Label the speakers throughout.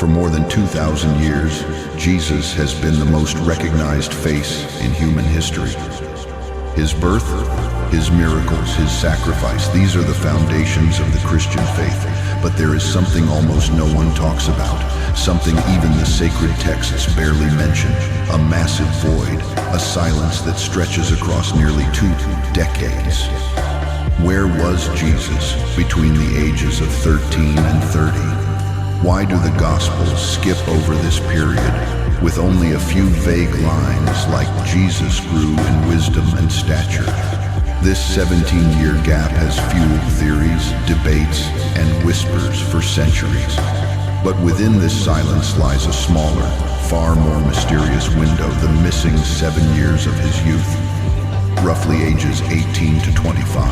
Speaker 1: For more than 2,000 years, Jesus has been the most recognized face in human history. His birth, his miracles, his sacrifice, these are the foundations of the Christian faith. But there is something almost no one talks about, something even the sacred texts barely mention, a massive void, a silence that stretches across nearly 2 decades. Where was Jesus between the ages of 13 and 30? Why do the Gospels skip over this period with only a few vague lines like Jesus grew in wisdom and stature? This 17-year gap has fueled theories, debates, and whispers for centuries. But within this silence lies a smaller, far more mysterious window, the missing 7 years of his youth, roughly ages 18 to 25.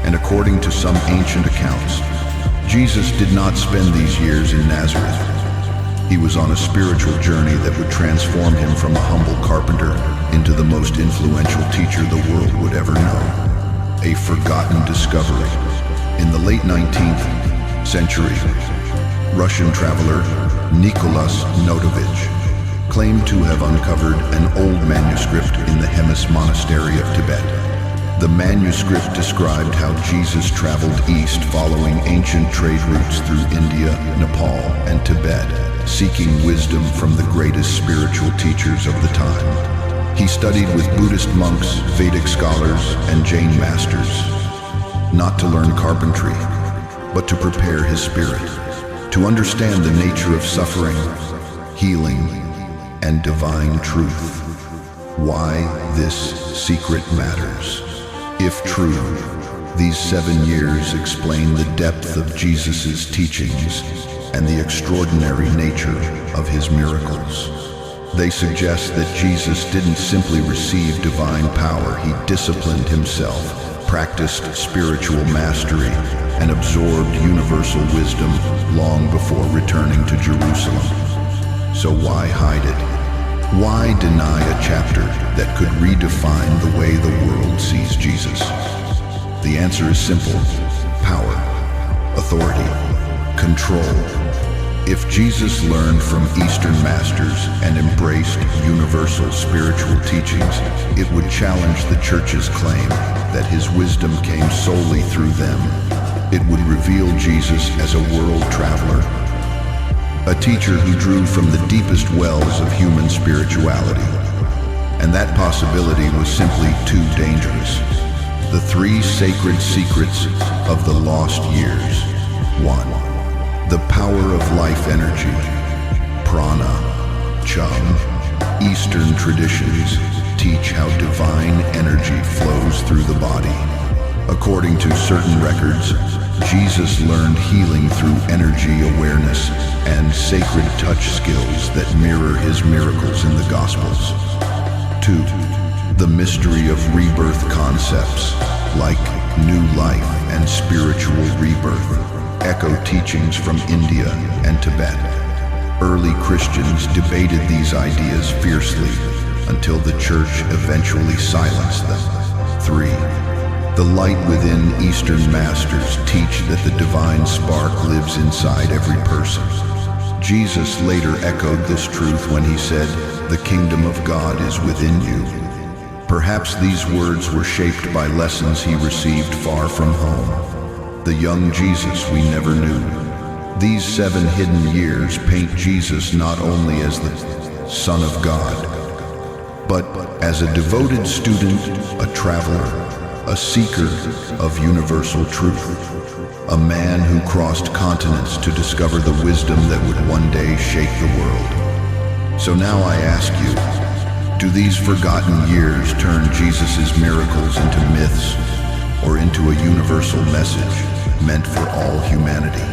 Speaker 1: And according to some ancient accounts, Jesus did not spend these years in Nazareth. He was on a spiritual journey that would transform him from a humble carpenter into the most influential teacher the world would ever know. A forgotten discovery. In the late 19th century, Russian traveler Nicholas Notovich claimed to have uncovered an old manuscript in the Hemis monastery of Tibet. The manuscript described how Jesus traveled east following ancient trade routes through India, Nepal, and Tibet, seeking wisdom from the greatest spiritual teachers of the time. He studied with Buddhist monks, Vedic scholars, and Jain masters, not to learn carpentry, but to prepare his spirit, to understand the nature of suffering, healing, and divine truth. Why this secret matters. If true, these 7 years explain the depth of Jesus' teachings and the extraordinary nature of his miracles. They suggest that Jesus didn't simply receive divine power, he disciplined himself, practiced spiritual mastery, and absorbed universal wisdom long before returning to Jerusalem. So why hide it? Why deny a chapter that could redefine the way the world sees Jesus? The answer is simple: power, authority, control. If Jesus learned from Eastern masters and embraced universal spiritual teachings, it would challenge the Church's claim that his wisdom came solely through them. It would reveal Jesus as a world traveler, a teacher who drew from the deepest wells of human spirituality. And that possibility was simply too dangerous. The 3 sacred secrets of the lost years. 1. The power of life energy, prana, chum. Eastern traditions teach how divine energy flows through the body. According to certain records, Jesus learned healing through energy awareness and sacred touch skills that mirror his miracles in the Gospels. 2. The mystery of rebirth concepts, like new life and spiritual rebirth, echo teachings from India and Tibet. Early Christians debated these ideas fiercely until the Church eventually silenced them. 3. The light within Eastern masters teach that the divine spark lives inside every person. Jesus later echoed this truth when he said, "The kingdom of God is within you." Perhaps these words were shaped by lessons he received far from home. The young Jesus we never knew. These 7 hidden years paint Jesus not only as the Son of God, but as a devoted student, a traveler, a seeker of universal truth, a man who crossed continents to discover the wisdom that would one day shake the world. So now I ask you, do these forgotten years turn Jesus' miracles into myths or into a universal message meant for all humanity?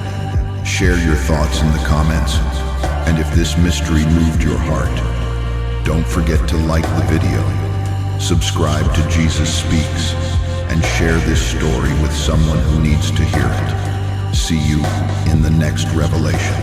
Speaker 1: Share your thoughts in the comments, and if this mystery moved your heart, don't forget to like the video, subscribe to Jesus Speaks, and share this story with someone who needs to hear it. See you in the next revelation.